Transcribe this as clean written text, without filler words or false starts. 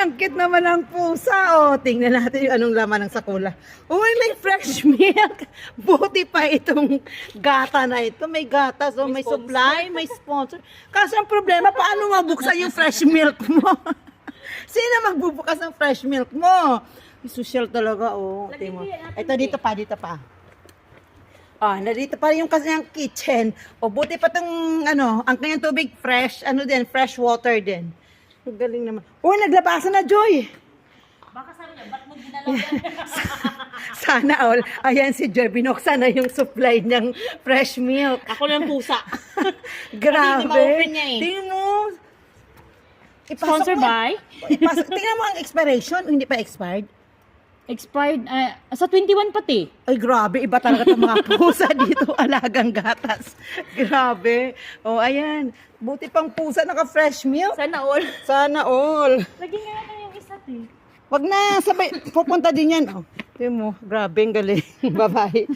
ang cute naman ng pusa. Oh, tingnan natin yung anong laman ng sakula. Uy, may fresh milk. Buti pa itong gata na ito. May gata, so may supply, may sponsor. Kaso ang problema, paano mabuksan yung fresh milk mo? Sino magbubukas ng fresh milk mo? Social talaga, oh. Tingnan mo. Ito, dito pa. Ah, nandito pa rin yung kanyang kitchen. O, buti pa itong, ang kanyang tubig fresh, fresh water din. Ang galing naman. Uy, naglabasan na, Joy! Baka sabi niya, ba't mo ginalaw yan? Sana all. Ayan si Joy, binuksan na yung supply niyang fresh milk. Ako lang pusa. Grabe. Hindi ma-open niya eh. Tingnan mo. Sponsor by? Tingnan mo ang expiration, hindi pa expired. Expired, sa 21 pati. Ay, grabe. Iba talaga itong mga pusa dito. Alagang gatas. Grabe. O, ayan. Buti pang pusa naka-fresh milk. Sana all. Sana all. Lagi nga na yung isa Wag na. Sabay. Pupunta din yan. Oh. Tingnan mo. Grabe. Ang galing. Bye-bye.